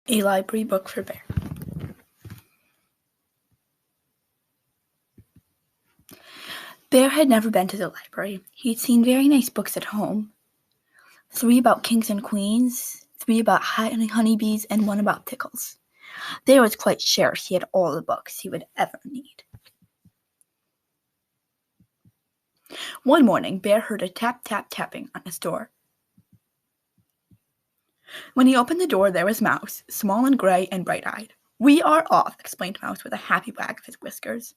A library book for Bear. Bear had never been to the library. He'd seen very nice books at home. 3 about kings and queens, 3 about honeybees, and 1 about pickles. Bear was quite sure he had all the books he would ever need. One morning, Bear heard a tap-tap-tapping on his door. When he opened the door, there was Mouse, small and gray and bright-eyed. "We are off," explained Mouse with a happy wag of his whiskers.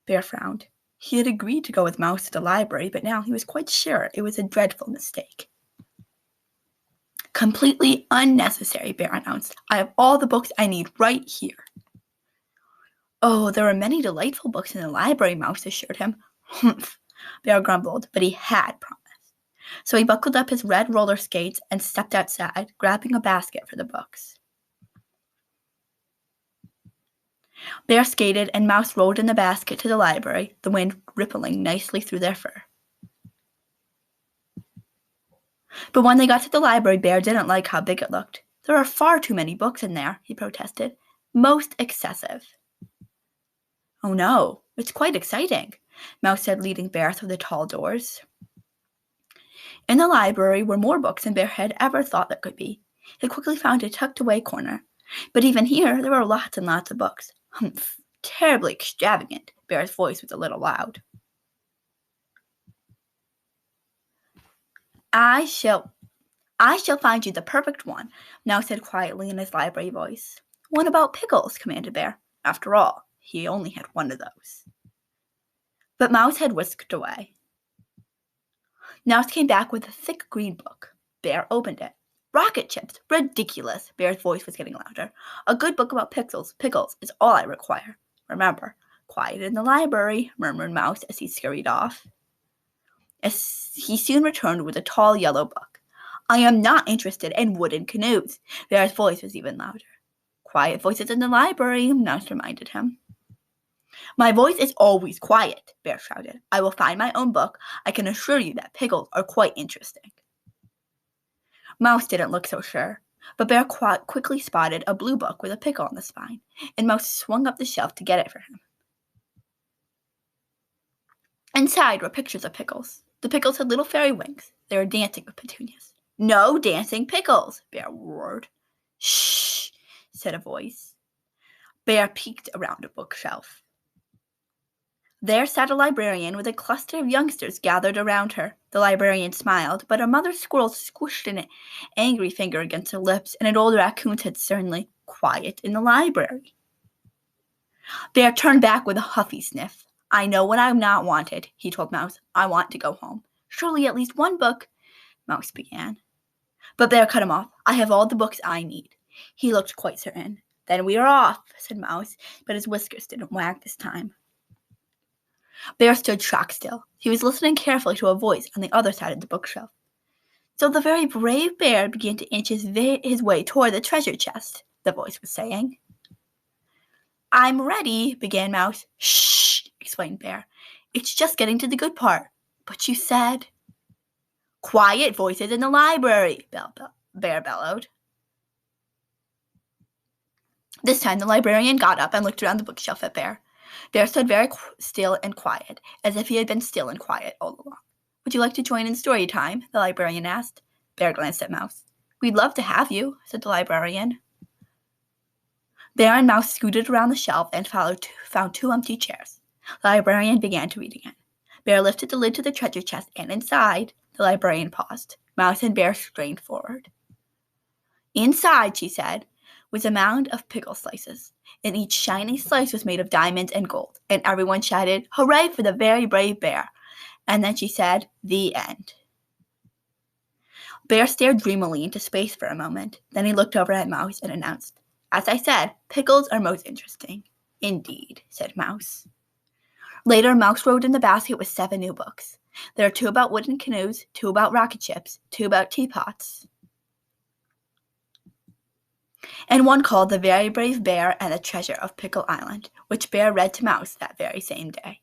Bear frowned. He had agreed to go with Mouse to the library, but now he was quite sure it was a dreadful mistake. "Completely unnecessary," Bear announced. "I have all the books I need right here." "Oh, there are many delightful books in the library," Mouse assured him. "Humph," Bear grumbled, but he had promised. So he buckled up his red roller skates and stepped outside, grabbing a basket for the books. Bear skated and Mouse rolled in the basket to the library, the wind rippling nicely through their fur. But when they got to the library, Bear didn't like how big it looked. "There are far too many books in there," he protested. "Most excessive." "Oh no, it's quite exciting," Mouse said, leading Bear through the tall doors. In the library were more books than Bear had ever thought there could be. He quickly found a tucked-away corner. But even here, there were lots and lots of books. "Humph, terribly extravagant." Bear's voice was a little loud. I shall find you the perfect one," Mouse said quietly in his library voice. "One about pickles," commanded Bear. After all, he only had one of those. But Mouse had whisked away. Mouse came back with a thick green book. Bear opened it. "Rocket chips! Ridiculous!" Bear's voice was getting louder. "A good book about pickles is all I require. Remember, quiet in the library," murmured Mouse as he scurried off. He soon returned with a tall yellow book. "I am not interested in wooden canoes." Bear's voice was even louder. "Quiet voices in the library," Mouse reminded him. "My voice is always quiet," Bear shouted. "I will find my own book. I can assure you that pickles are quite interesting." Mouse didn't look so sure, but Bear quickly spotted a blue book with a pickle on the spine, and Mouse swung up the shelf to get it for him. Inside were pictures of pickles. The pickles had little fairy wings. They were dancing with petunias. "No dancing pickles," Bear roared. "Shh," said a voice. Bear peeked around a bookshelf. There sat a librarian with a cluster of youngsters gathered around her. The librarian smiled, but a mother squirrel squished an angry finger against her lips, and an old raccoon said sternly, "Quiet in the library." Bear turned back with a huffy sniff. "I know when I'm not wanted," he told Mouse. "I want to go home." "Surely at least one book," Mouse began. But Bear cut him off. "I have all the books I need." He looked quite certain. "Then we are off," said Mouse, but his whiskers didn't wag this time. Bear stood shock-still. He was listening carefully to a voice on the other side of the bookshelf. "So the very brave Bear began to inch his way toward the treasure chest," the voice was saying. "I'm ready," began Mouse. "Shh," explained Bear. "It's just getting to the good part." "But you said—" "Quiet voices in the library," Bear bellowed. This time the librarian got up and looked around the bookshelf at Bear. Bear stood very still and quiet, as if he had been still and quiet all along. "Would you like to join in story time?" the librarian asked. Bear glanced at Mouse. "We'd love to have you," said the librarian. Bear and Mouse scooted around the shelf and found 2 empty chairs. The librarian began to read again. Bear lifted the lid to the treasure chest, and inside, the librarian paused. Mouse and Bear strained forward. "Inside," she said, was a mound of pickle slices, and each shiny slice was made of diamonds and gold, and everyone shouted, "Hooray for the very brave Bear!" And then she said, "The end." Bear stared dreamily into space for a moment. Then he looked over at Mouse and announced, "As I said, pickles are most interesting." "Indeed," said Mouse. Later, Mouse rode in the basket with 7 new books. There are 2 about wooden canoes, 2 about rocket ships, 2 about teapots, and 1 called The Very Brave Bear and the Treasure of Pickle Island, which Bear read to Mouse that very same day.